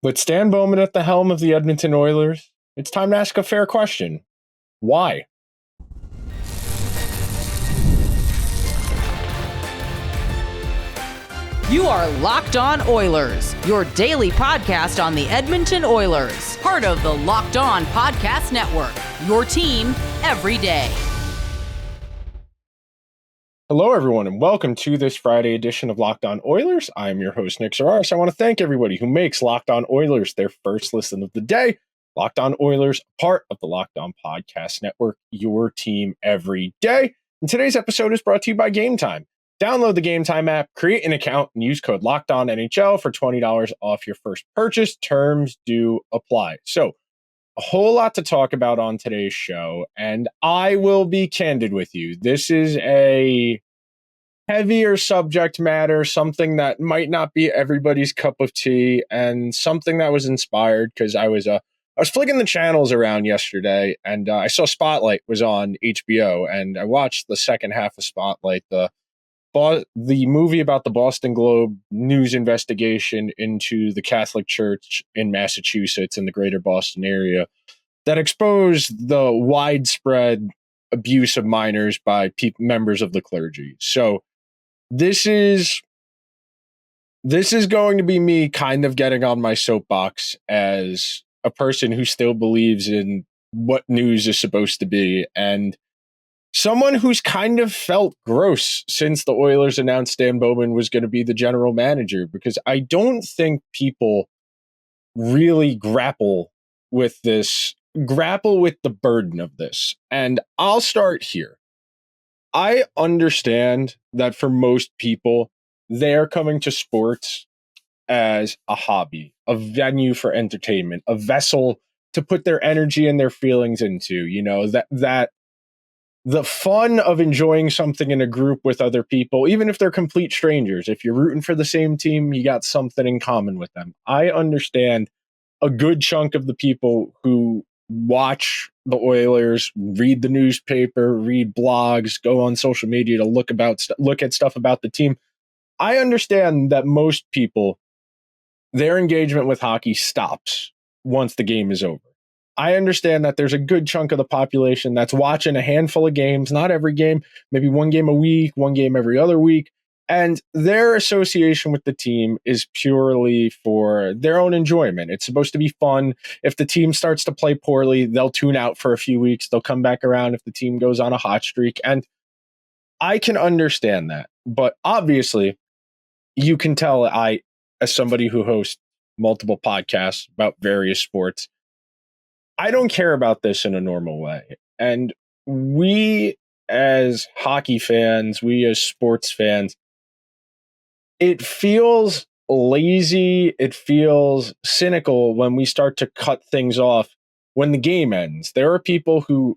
With Stan Bowman at the helm of the Edmonton Oilers, it's time to ask a fair question. Why? You are Locked On Oilers, your daily podcast on the Edmonton Oilers, part of the Locked On Podcast Network, your team every day. Hello, everyone, and welcome to this Friday edition of Locked On Oilers. I'm your host, Nick Zararis. I want to thank everybody who makes Locked On Oilers their first listen of the day. Locked On Oilers, part of the Locked On Podcast Network, your team every day. And today's episode is brought to you by Gametime. Download the Gametime app, create an account, and use code LOCKEDONNHL for $20 off your first purchase. Terms do apply. So, a whole lot to talk about on today's show, and I will be candid with you. This is a heavier subject matter, something that might not be everybody's cup of tea, and something that was inspired because I was flicking the channels around yesterday, and I saw Spotlight was on HBO, and I watched the second half of Spotlight, the movie about the Boston Globe news investigation into the Catholic Church in Massachusetts and the greater Boston area that exposed the widespread abuse of minors by members of the clergy. So this is going to be me kind of getting on my soapbox as a person who still believes in what news is supposed to be, and someone who's kind of felt gross since the Oilers announced Stan Bowman was going to be the general manager, because I don't think people really grapple with the burden of this. And I'll start here. I understand that for most people, they're coming to sports as a hobby, a venue for entertainment, a vessel to put their energy and their feelings into, that the fun of enjoying something in a group with other people, even if they're complete strangers. If you're rooting for the same team, you got something in common with them. I understand a good chunk of the people who watch the Oilers, read the newspaper, read blogs, go on social media to look at stuff about the team. I understand that most people, their engagement with hockey stops once the game is over. I understand that there's a good chunk of the population that's watching a handful of games, not every game, maybe one game a week, one game every other week. And their association with the team is purely for their own enjoyment. It's supposed to be fun. If the team starts to play poorly, they'll tune out for a few weeks. They'll come back around if the team goes on a hot streak. And I can understand that. But obviously, you can tell as somebody who hosts multiple podcasts about various sports, I don't care about this in a normal way. And we as hockey fans, we as sports fans, it feels lazy, it feels cynical when we start to cut things off when the game ends. There are people who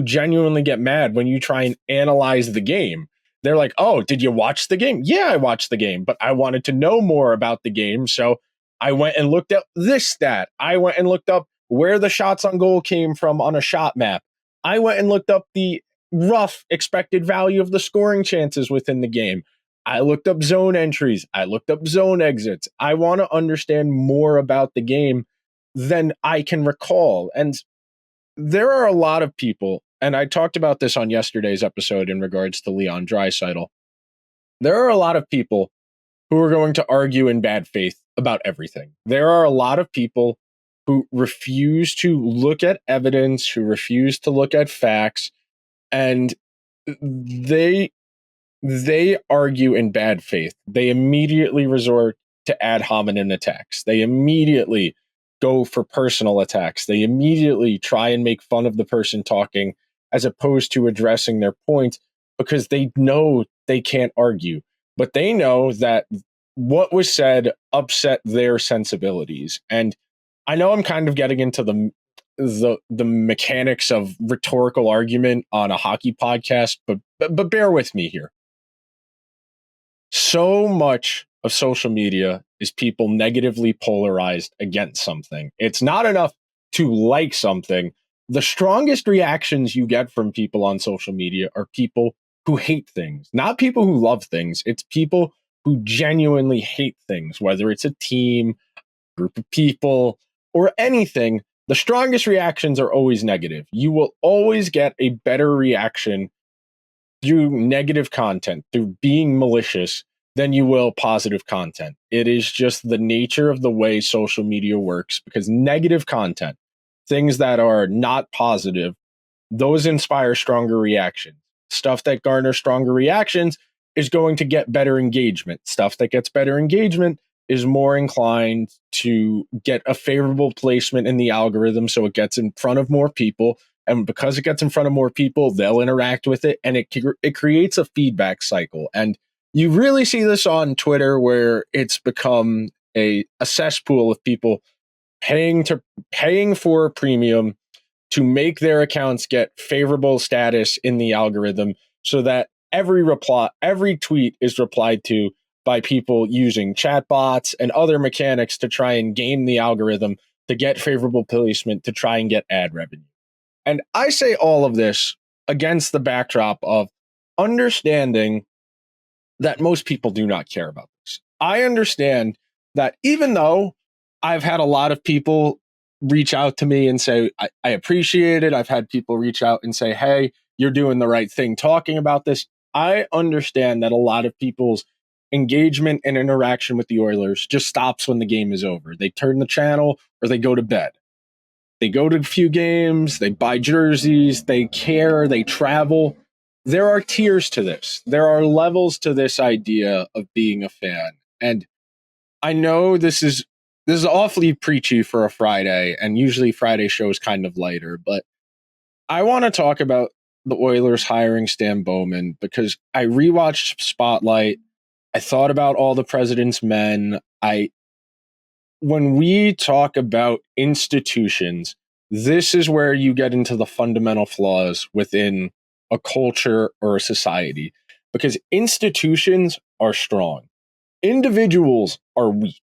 genuinely get mad when you try and analyze the game. They're like, "Oh, did you watch the game?" Yeah, I watched the game, but I wanted to know more about the game, so I went and looked at this stat. I went and looked up where the shots on goal came from on a shot map. I went and looked up the rough expected value of the scoring chances within the game. I looked up zone entries. I looked up zone exits. I want to understand more about the game than I can recall. And there are a lot of people, and I talked about this on yesterday's episode in regards to Leon Draisaitl. There are a lot of people who are going to argue in bad faith about everything. There are a lot of people who refuse to look at evidence, who refuse to look at facts, and they argue in bad faith. They immediately resort to ad hominem attacks. They immediately go for personal attacks. They immediately try and make fun of the person talking as opposed to addressing their point, because they know they can't argue, but they know that what was said upset their sensibilities. And I know I'm kind of getting into the mechanics of rhetorical argument on a hockey podcast, but bear with me here. So much of social media is people negatively polarized against something. It's not enough to like something. The strongest reactions you get from people on social media are people who hate things, not people who love things. It's people who genuinely hate things, whether it's a team, group of people, or anything, the strongest reactions are always negative. You will always get a better reaction through negative content, through being malicious, than you will positive content. It is just the nature of the way social media works, because negative content, things that are not positive, those inspire stronger reactions. Stuff that garners stronger reactions is going to get better engagement. Stuff that gets better engagement is more inclined to get a favorable placement in the algorithm, so it gets in front of more people. And because it gets in front of more people, they'll interact with it, and it creates a feedback cycle. And you really see this on Twitter, where it's become a cesspool of people paying for a premium to make their accounts get favorable status in the algorithm, so that every tweet is replied to by people using chatbots and other mechanics to try and game the algorithm to get favorable placement, to try and get ad revenue. And I say all of this against the backdrop of understanding that most people do not care about this. I understand that even though I've had a lot of people reach out to me and say, I appreciate it. I've had people reach out and say, hey, you're doing the right thing talking about this. I understand that a lot of people's engagement and interaction with the Oilers just stops when the game is over. They turn the channel or they go to bed. They go to a few games, they buy jerseys, they care, they travel. There are tiers to this. There are levels to this idea of being a fan. And I know this is awfully preachy for a Friday, and usually Friday shows kind of lighter, but I want to talk about the Oilers hiring Stan Bowman because I rewatched Spotlight. I thought about All the President's Men. When we talk about institutions, this is where you get into the fundamental flaws within a culture or a society, because institutions are strong. Individuals are weak.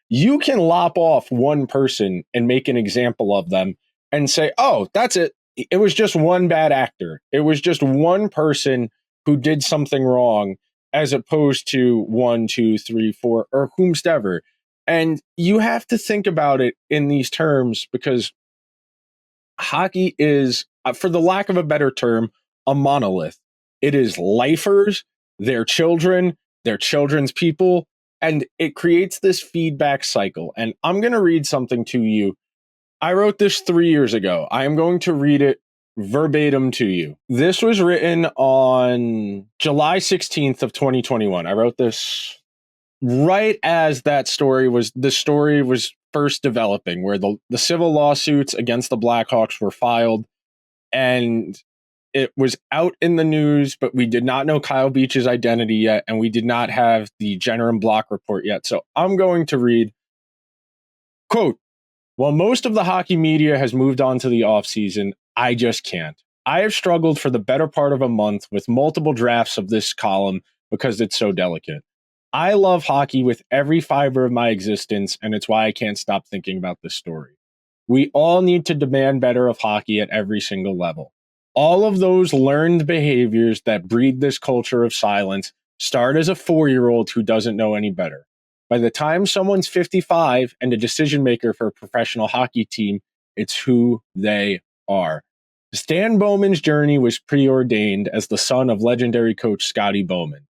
You can lop off one person and make an example of them and say, oh, that's it. It was just one bad actor. It was just one person who did something wrong, as opposed to 1, 2, 3, 4, or whomsoever. And you have to think about it in these terms, because hockey is, for the lack of a better term, a monolith. It is lifers, their children, their children's people, and it creates this feedback cycle. And I'm going to read something to you. I wrote this 3 years ago. I am going to read it verbatim to you. This was written on July 16th of 2021. I wrote this right as the story was first developing, where the civil lawsuits against the Blackhawks were filed, and it was out in the news, but we did not know Kyle Beach's identity yet, and we did not have the Jenner and Block report yet. So I'm going to read, quote, while most of the hockey media has moved on to the offseason, I just can't. I have struggled for the better part of a month with multiple drafts of this column because it's so delicate. I love hockey with every fiber of my existence, and it's why I can't stop thinking about this story. We all need to demand better of hockey at every single level. All of those learned behaviors that breed this culture of silence start as a 4-year-old who doesn't know any better. By the time someone's 55 and a decision maker for a professional hockey team, it's who they are. Stan Bowman's journey was preordained as the son of legendary coach Scotty Bowman.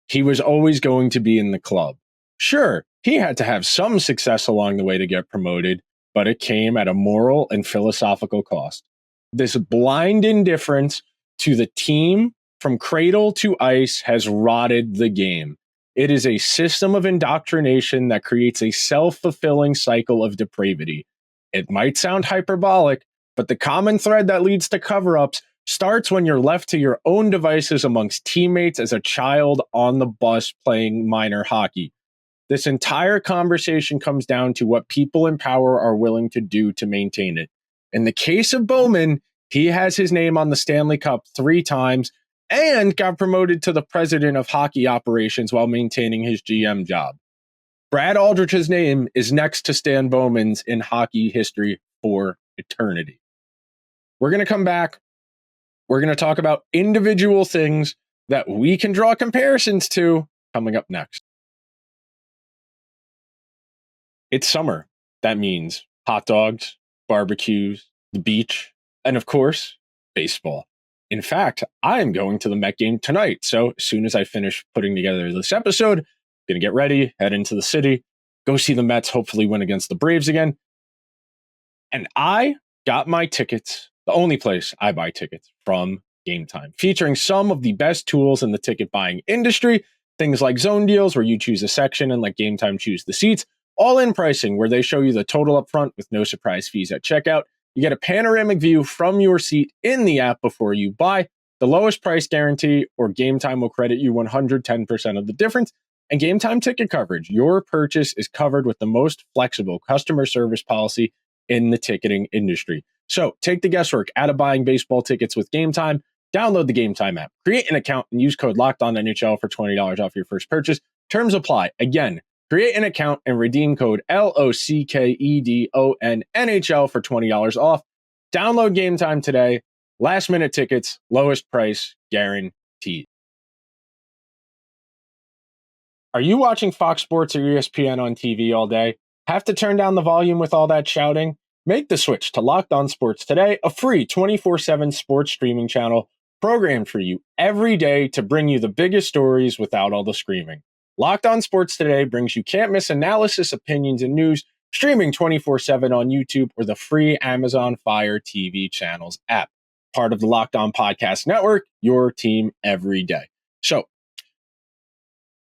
He was always going to be in the club. Sure, he had to have some success along the way to get promoted, but it came at a moral and philosophical cost. This blind indifference to the team from cradle to ice has rotted the game. It is a system of indoctrination that creates a self-fulfilling cycle of depravity. It might sound hyperbolic, but the common thread that leads to cover-ups starts when you're left to your own devices amongst teammates as a child on the bus playing minor hockey. This entire conversation comes down to what people in power are willing to do to maintain it. In the case of Bowman, he has his name on the Stanley Cup 3 times and got promoted to the president of hockey operations while maintaining his GM job. Brad Aldrich's name is next to Stan Bowman's in hockey history for eternity. We're going to come back. We're going to talk about individual things that we can draw comparisons to coming up next. It's summer. That means hot dogs, barbecues, the beach, and of course, baseball. In fact, I am going to the Met game tonight. So as soon as I finish putting together this episode, going to get ready, head into the city, go see the Mets, hopefully win against the Braves again. And I got my tickets, the only place I buy tickets, from Gametime, featuring some of the best tools in the ticket buying industry, things like zone deals where you choose a section and let Gametime choose the seats, all-in pricing where they show you the total up front with no surprise fees at checkout. You get a panoramic view from your seat in the app before you buy, the lowest price guarantee, or Gametime will credit you 110% of the difference, and Gametime ticket coverage. Your purchase is covered with the most flexible customer service policy in the ticketing industry. So take the guesswork out of buying baseball tickets with Gametime. Download the Gametime app, create an account, and use code LOCKEDONNHL for $20 off your first purchase. Terms apply. Again, create an account and redeem code LOCKEDONNHL for $20 off. Download Gametime today. Last minute tickets, lowest price guaranteed. Are you watching Fox Sports or ESPN on TV all day? Have to turn down the volume with all that shouting? Make the switch to Locked On Sports today, a free 24/7 sports streaming channel programmed for you every day to bring you the biggest stories without all the screaming. Locked On Sports today brings you can't-miss analysis, opinions, and news, streaming 24/7 on YouTube or the free Amazon Fire TV channels app. Part of the Locked On Podcast Network, your team every day. So,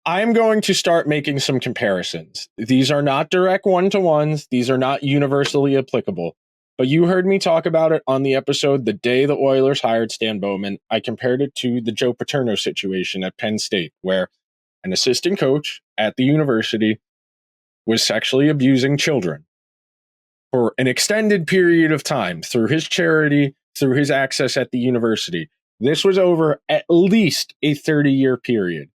I'm going to start making some comparisons. These are not direct one-to-ones. These are not universally applicable. But you heard me talk about it on the episode the day the Oilers hired Stan Bowman. I compared it to the Joe Paterno situation at Penn State, where an assistant coach at the university was sexually abusing children for an extended period of time through his charity, through his access at the university. This was over at least a 30-year period.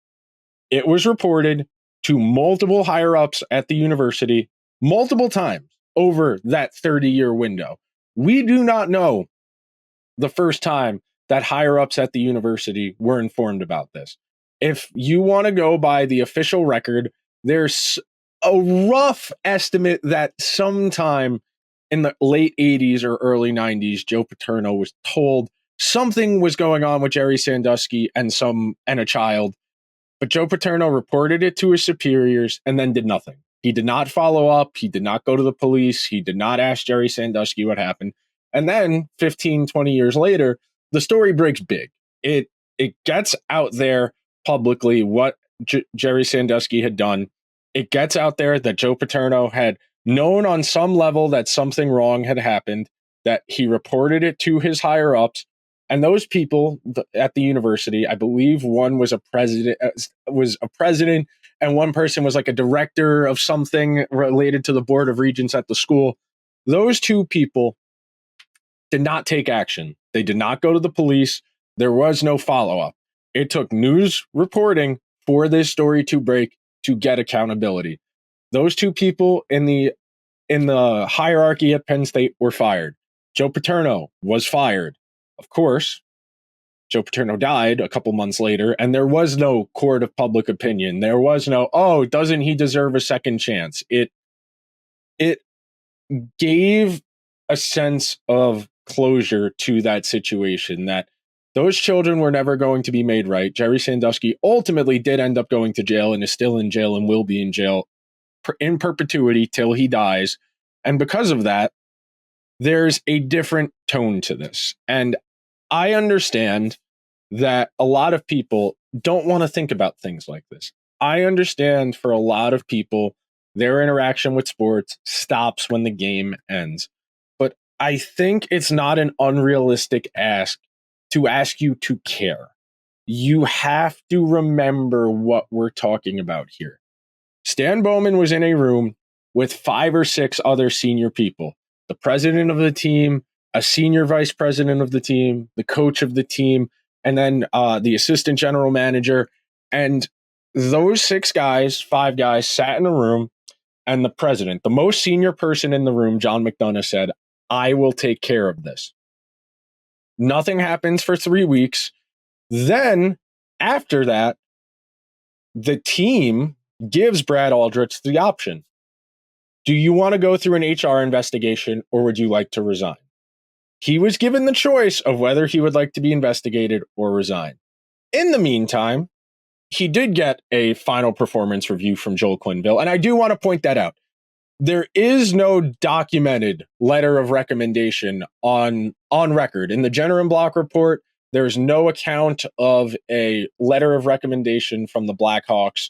It was reported to multiple higher-ups at the university multiple times over that 30-year window. We do not know the first time that higher-ups at the university were informed about this. If you want to go by the official record, there's a rough estimate that sometime in the late 80s or early 90s, Joe Paterno was told something was going on with Jerry Sandusky and a child. But Joe Paterno reported it to his superiors and then did nothing. He did not follow up. He did not go to the police. He did not ask Jerry Sandusky what happened. And then 15, 20 years later, the story breaks big. It gets out there publicly what Jerry Sandusky had done. It gets out there that Joe Paterno had known on some level that something wrong had happened, that he reported it to his higher-ups. And those people at the university, I believe one was a president, and one person was like a director of something related to the Board of Regents at the school. Those two people did not take action. They did not go to the police. There was no follow-up. It took news reporting for this story to break to get accountability. Those two people in the hierarchy at Penn State were fired. Joe Paterno was fired. Of course, Joe Paterno died a couple months later, and there was no court of public opinion. There was no, oh, doesn't he deserve a second chance? It gave a sense of closure to that situation, that those children were never going to be made right. Jerry Sandusky ultimately did end up going to jail and is still in jail and will be in jail in perpetuity till he dies. And because of that, there's a different tone to this. And I understand that a lot of people don't want to think about things like this. I understand for a lot of people, their interaction with sports stops when the game ends. But I think it's not an unrealistic ask to ask you to care. You have to remember what we're talking about here. Stan Bowman was in a room with 5 or 6 other senior people. The president of the team, a senior vice president of the team, the coach of the team, and then the assistant general manager. And those 5 guys sat in a room, and the president, the most senior person in the room, John McDonough, said, I will take care of this. Nothing happens for 3 weeks. Then, after that, the team gives Brad Aldrich the option. do you want to go through an HR investigation or would you like to resign? He was given the choice of whether he would like to be investigated or resign. In the meantime, he did get a final performance review from Joel Quenneville, and I do want to point that out. There is no documented letter of recommendation on record. In the Jenner and Block report, there's no account of a letter of recommendation from the Blackhawks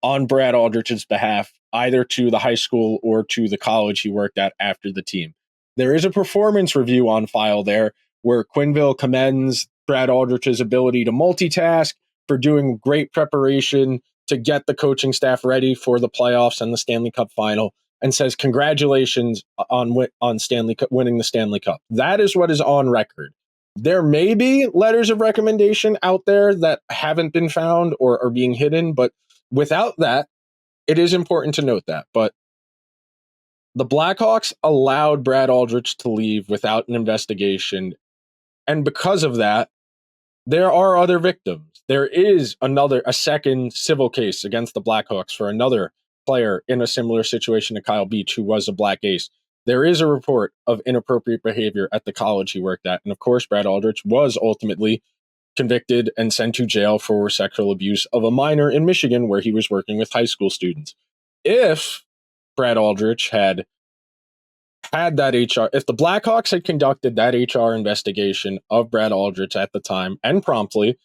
on Brad Aldrich's behalf, either to the high school or to the college he worked at after the team. There is a performance review on file there where Quenneville commends Brad Aldrich's ability to multitask, for doing great preparation to get the coaching staff ready for the playoffs and the Stanley Cup final, and says congratulations on Stanley Cup, winning the Stanley Cup. That is what is on record. There may be letters of recommendation out there that haven't been found or are being hidden, but without that, it is important to note that. But the Blackhawks allowed Brad Aldrich to leave without an investigation, and because of that, there are other victims. There is a second civil case against the Blackhawks for another player in a similar situation to Kyle Beach, who was a Black Ace. There is a report of inappropriate behavior at the college he worked at. And of course, Brad Aldrich was ultimately convicted and sent to jail for sexual abuse of a minor in Michigan, where he was working with high school students. If Brad Aldrich had that if the Blackhawks had conducted that HR investigation of Brad Aldrich at the time and promptly,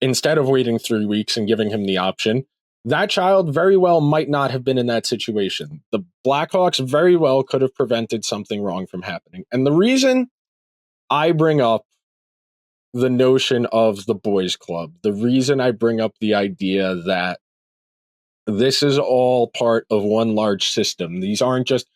instead of waiting 3 weeks and giving him the option, that child very well might not have been in that situation. The Blackhawks very well could have prevented something wrong from happening. And the reason I bring up the notion of the boys club, the reason I bring up the idea that this is all part of one large system, these aren't just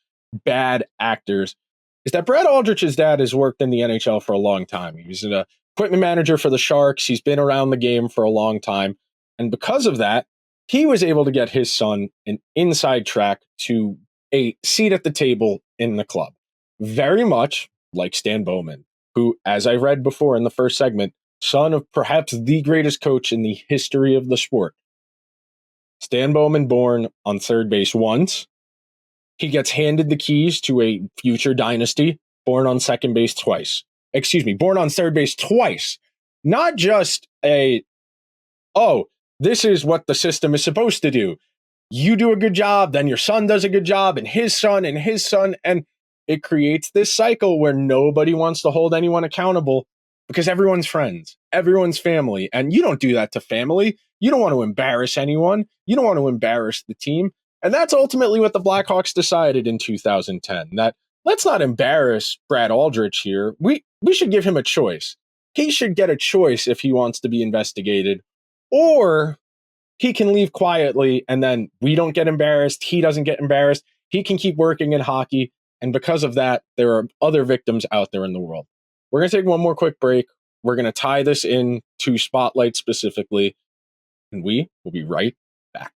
bad actors, is that Brad Aldrich's dad has worked in the NHL for a long time. He was an equipment manager for the Sharks. He's been around the game for a long time. And because of that, he was able to get his son an inside track to a seat at the table in the club. Very much like Stan Bowman, who, as I read before in the first segment, son of perhaps the greatest coach in the history of the sport. Stan Bowman born on third base once. He gets handed the keys to a future dynasty, born on second base twice. Born on third base twice. Not just this is what the system is supposed to do. You do a good job, then your son does a good job, and his son, and it creates this cycle where nobody wants to hold anyone accountable because everyone's friends, everyone's family, and you don't do that to family. You don't want to embarrass anyone. You don't want to embarrass the team. And that's ultimately what the Blackhawks decided in 2010, that let's not embarrass Brad Aldrich here. We should give him a choice. He should get a choice if he wants to be investigated, or he can leave quietly and then we don't get embarrassed. He doesn't get embarrassed. He can keep working in hockey. And because of that, there are other victims out there in the world. We're going to take one more quick break. We're going to tie this in to Spotlight specifically, and we will be right back.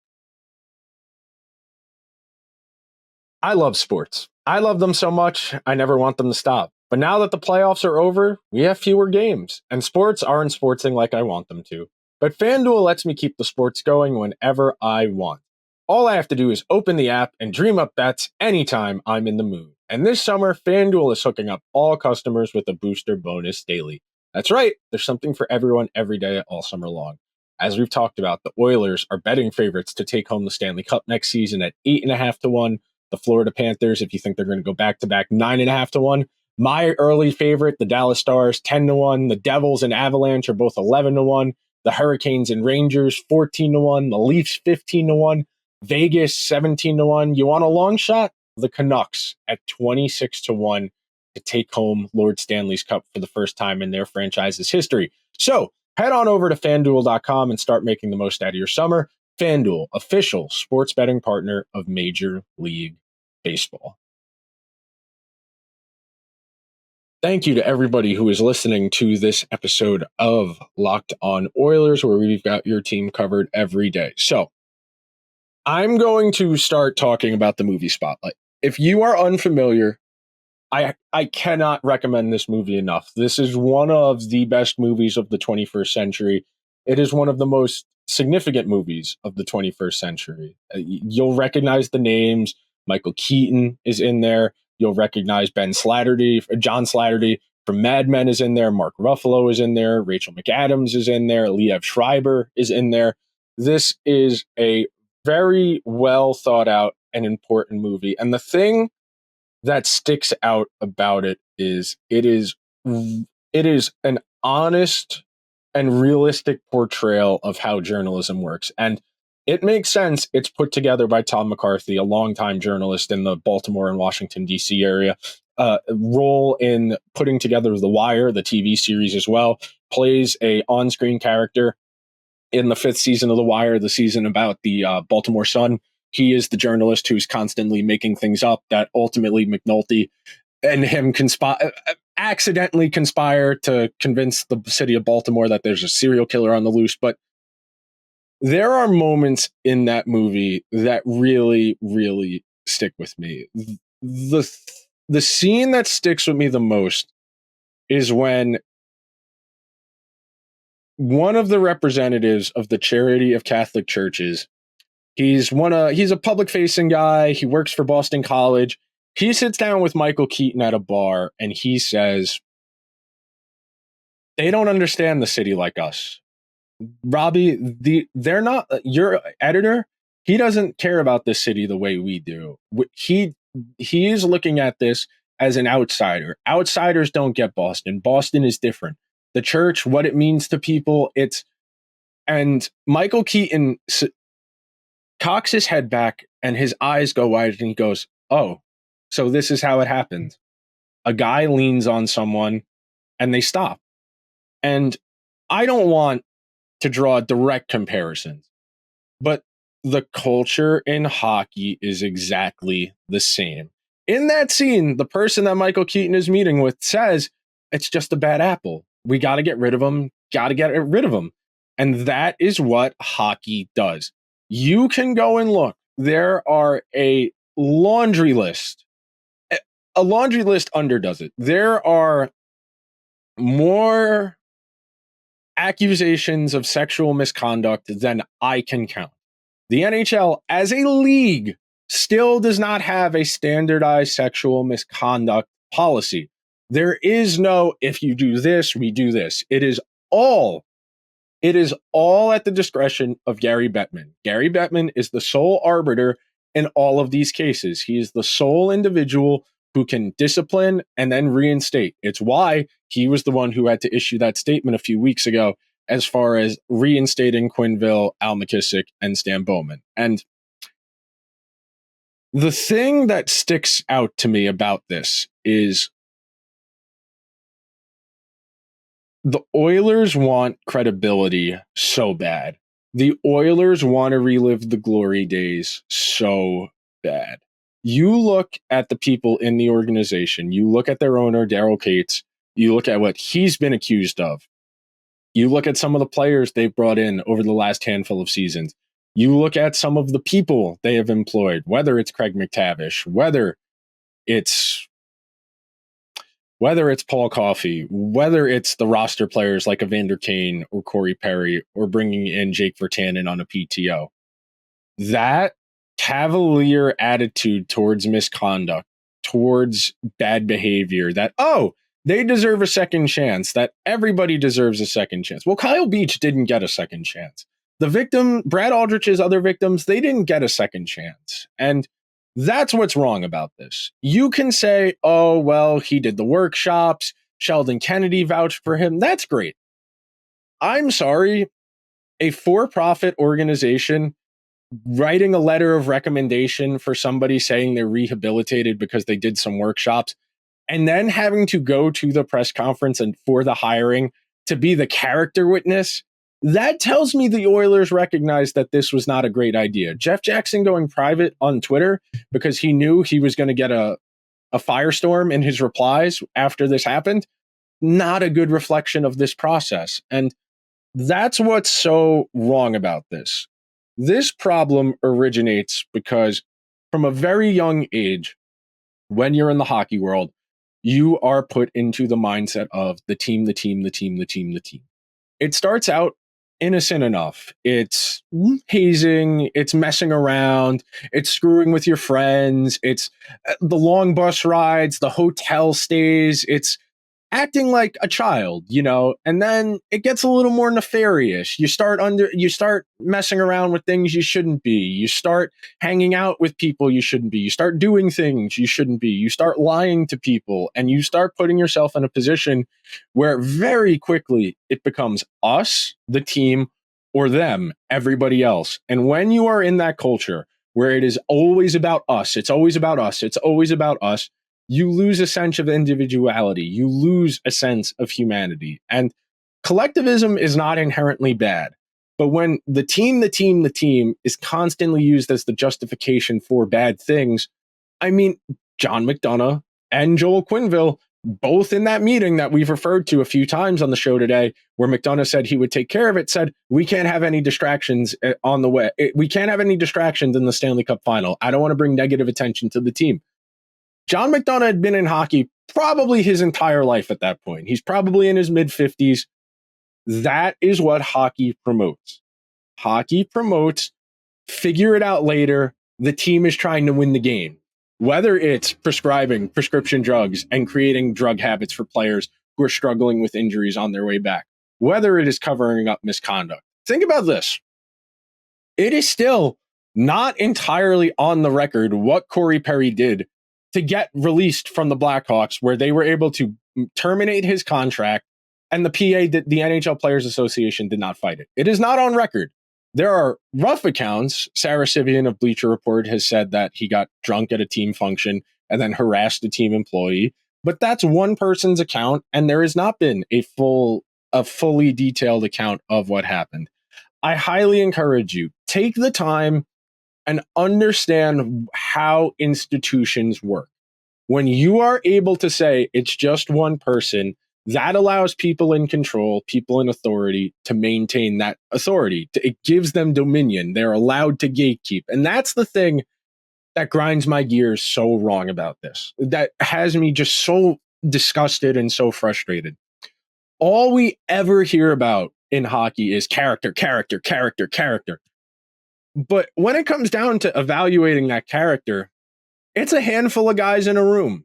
I love sports. I love them so much, I never want them to stop. But now that the playoffs are over, we have fewer games, and sports aren't sportsing like I want them to. But FanDuel lets me keep the sports going whenever I want. All I have to do is open the app and dream up bets anytime I'm in the mood. And this summer, FanDuel is hooking up all customers with a booster bonus daily. That's right, there's something for everyone every day all summer long. As we've talked about, the Oilers are betting favorites to take home the Stanley Cup next season at 8.5 to 1. The Florida Panthers, if you think they're going to go back-to-back, 9.5 to 1. My early favorite, the Dallas Stars, 10 to 1. The Devils and Avalanche are both 11 to 1. The Hurricanes and Rangers, 14 to 1. The Leafs, 15 to 1. Vegas, 17 to 1. You want a long shot? The Canucks at 26 to 1 to take home Lord Stanley's Cup for the first time in their franchise's history. So head on over to FanDuel.com and start making the most out of your summer. FanDuel, official sports betting partner of Major League Baseball. Thank you to everybody who is listening to this episode of Locked On Oilers, where we've got your team covered every day. So I'm going to start talking about the movie Spotlight. If you are unfamiliar, I cannot recommend this movie enough. This is one of the best movies of the 21st century. It is one of the most significant movies of the 21st century. You'll recognize the names. Michael Keaton is in there. You'll recognize John Slattery from Mad Men is in there. Mark Ruffalo is in there. Rachel McAdams is in there. Liev Schreiber is in there. This is a very well thought out and important movie. And the thing that sticks out about it is it is an honest and realistic portrayal of how journalism works. And it makes sense. It's put together by Tom McCarthy, a longtime journalist in the Baltimore and Washington, D.C. area. Role in putting together The Wire, the TV series as well, plays a on-screen character in the 5th season of The Wire, the season about the Baltimore Sun. He is the journalist who's constantly making things up that ultimately McNulty and him accidentally conspire to convince the city of Baltimore that there's a serial killer on the loose. But there are moments in that movie that really, really stick with me. The scene that sticks with me the most is when one of the representatives of the Charity of Catholic Churches, he's a public-facing guy. He works for Boston College. He sits down with Michael Keaton at a bar and he says, "They don't understand the city like us. Robbie, they're not your editor. He doesn't care about this city the way we do. He is looking at this as an outsider. Outsiders don't get Boston. Boston is different. The church, what it means to people, and Michael Keaton cocks his head back and his eyes go wide and he goes, "Oh, so this is how it happened. A guy leans on someone and they stop." And I don't want to draw direct comparisons, but the culture in hockey is exactly the same. In that scene, the person that Michael Keaton is meeting with says, "It's just a bad apple. We got to get rid of him. Got to get rid of him." And that is what hockey does. You can go and look. There are a laundry list. A laundry list underdoes it. There are more accusations of sexual misconduct than I can count. The NHL as a league still does not have a standardized sexual misconduct policy. There is no, if you do this, we do this. It is all at the discretion of Gary Bettman. Gary Bettman is the sole arbiter in all of these cases. He is the sole individual who can discipline and then reinstate. It's why he was the one who had to issue that statement a few weeks ago as far as reinstating Quenneville, Al McKissick, and Stan Bowman. And the thing that sticks out to me about this is the Oilers want credibility so bad. The Oilers want to relive the glory days so bad. You look at the people in the organization, you look at their owner, Daryl Cates, you look at what he's been accused of. You look at some of the players they've brought in over the last handful of seasons. You look at some of the people they have employed, whether it's Craig McTavish, whether it's Paul Coffey, whether it's the roster players like Evander Kane or Corey Perry, or bringing in Jake Virtanen on a PTO. That cavalier attitude towards misconduct, towards bad behavior, that, oh, they deserve a second chance, that everybody deserves a second chance. Well, Kyle Beach didn't get a second chance. The victim, Brad Aldrich's other victims, they didn't get a second chance. And that's what's wrong about this. You can say, oh, well, he did the workshops, Sheldon Kennedy vouched for him. That's great. I'm sorry, a for-profit organization writing a letter of recommendation for somebody saying they're rehabilitated because they did some workshops, and then having to go to the press conference and for the hiring to be the character witness, that tells me the Oilers recognized that this was not a great idea. Jeff Jackson going private on Twitter because he knew he was going to get a firestorm in his replies after this happened, not a good reflection of this process. And that's what's so wrong about this. This problem originates because from a very young age, when you're in the hockey world, you are put into the mindset of the team, the team, the team, the team, the team. It starts out innocent enough. It's hazing, it's messing around, it's screwing with your friends, it's the long bus rides, the hotel stays, it's acting like a child, and then it gets a little more nefarious. You start messing around with things you shouldn't be. You start hanging out with people you shouldn't be. You start doing things you shouldn't be. You start lying to people, and you start putting yourself in a position where very quickly it becomes us, the team, or them, everybody else. And when you are in that culture where it is always about us, it's always about us, it's always about us, you lose a sense of individuality. You lose a sense of humanity. And collectivism is not inherently bad. But when the team is constantly used as the justification for bad things, I mean, John McDonough and Joel Quenneville, both in that meeting that we've referred to a few times on the show today, where McDonough said he would take care of it, said, we can't have any distractions on the way. We can't have any distractions in the Stanley Cup final. I don't want to bring negative attention to the team. John McDonough had been in hockey probably his entire life at that point. He's probably in his mid-50s. That is what hockey promotes. Hockey promotes, figure it out later. The team is trying to win the game. Whether it's prescribing prescription drugs and creating drug habits for players who are struggling with injuries on their way back. Whether it is covering up misconduct. Think about this. It is still not entirely on the record what Corey Perry did to get released from the Blackhawks, where they were able to terminate his contract, and the NHL Players Association did not fight it. It is not on record. There are rough accounts. Sarah Sivian of Bleacher Report has said that he got drunk at a team function and then harassed a team employee, but that's one person's account, and there has not been a fully detailed account of what happened. I highly encourage you, take the time and understand how institutions work. When you are able to say it's just one person, that allows people in control, people in authority to maintain that authority. It gives them dominion. They're allowed to gatekeep. And that's the thing that grinds my gears so wrong about this. That has me just so disgusted and so frustrated. All we ever hear about in hockey is character, character, character, character. But when it comes down to evaluating that character, it's a handful of guys in a room.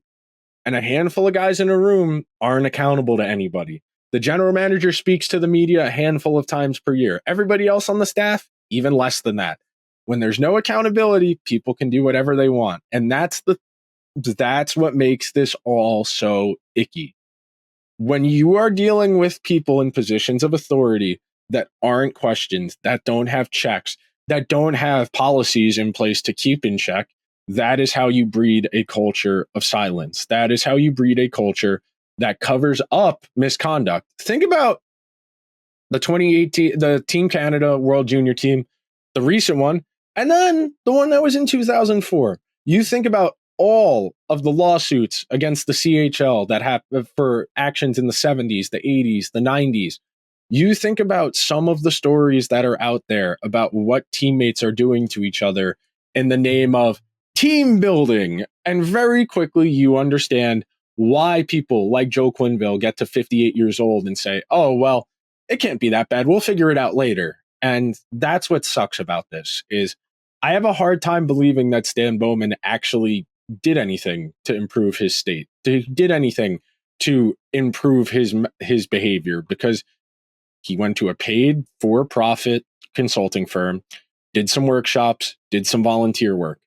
And a handful of guys in a room aren't accountable to anybody. The general manager speaks to the media a handful of times per year. Everybody else on the staff, even less than that. When there's no accountability, people can do whatever they want. And that's what makes this all so icky. When you are dealing with people in positions of authority that aren't questioned, that don't have checks, that don't have policies in place to keep in check, that is how you breed a culture of silence. That is how you breed a culture that covers up misconduct. Think about the 2018, the Team Canada World Junior Team, the recent one, and then the one that was in 2004. You think about all of the lawsuits against the CHL that happened for actions in the 70s, the 80s, the 90s. You think about some of the stories that are out there about what teammates are doing to each other in the name of team building. And very quickly you understand why people like Joe Quenneville get to 58 years old and say, oh, well, it can't be that bad. We'll figure it out later. And that's what sucks about this is I have a hard time believing that Stan Bowman actually did anything to improve his state, did anything to improve his behavior, because he went to a paid for-profit consulting firm, did some workshops, did some volunteer work.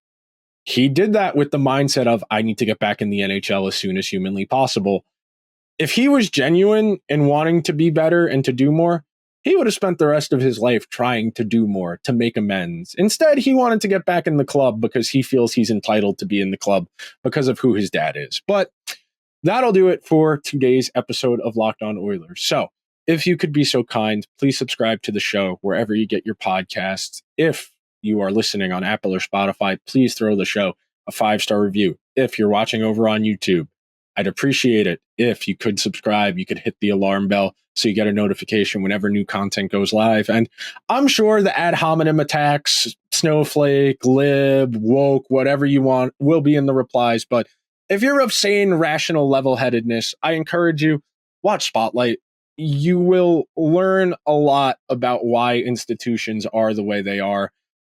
He did that with the mindset of, I need to get back in the NHL as soon as humanly possible. If he was genuine in wanting to be better and to do more, he would have spent the rest of his life trying to do more, to make amends. Instead, he wanted to get back in the club because he feels he's entitled to be in the club because of who his dad is. But that'll do it for today's episode of Locked On Oilers. So if you could be so kind, please subscribe to the show wherever you get your podcasts. If you are listening on Apple or Spotify, please throw the show a 5-star review. If you're watching over on YouTube, I'd appreciate it if you could subscribe. You could hit the alarm bell so you get a notification whenever new content goes live. And I'm sure the ad hominem attacks, snowflake, lib, woke, whatever you want, will be in the replies. But if you're of sane, rational level-headedness, I encourage you, watch Spotlight. you will learn a lot about why institutions are the way they are.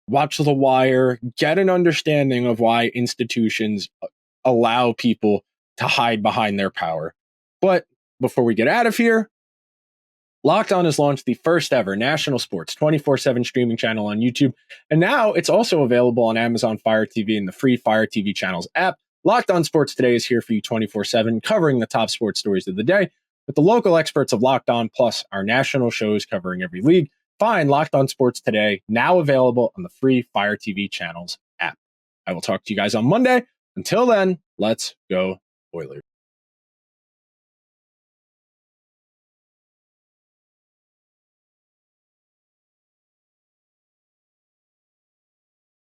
Watch The Wire, get an understanding of why institutions allow people to hide behind their power. But before we get out of here, Locked On has launched the first ever national sports 24/7 streaming channel on YouTube. And now it's also available on Amazon Fire TV and the free Fire TV channels app. Locked On Sports Today is here for you 24/7, covering the top sports stories of the day with the local experts of Locked On, plus our national shows covering every league. Find Locked On Sports Today, now available on the free Fire TV channels app. I will talk to you guys on Monday. Until then, let's go Oilers.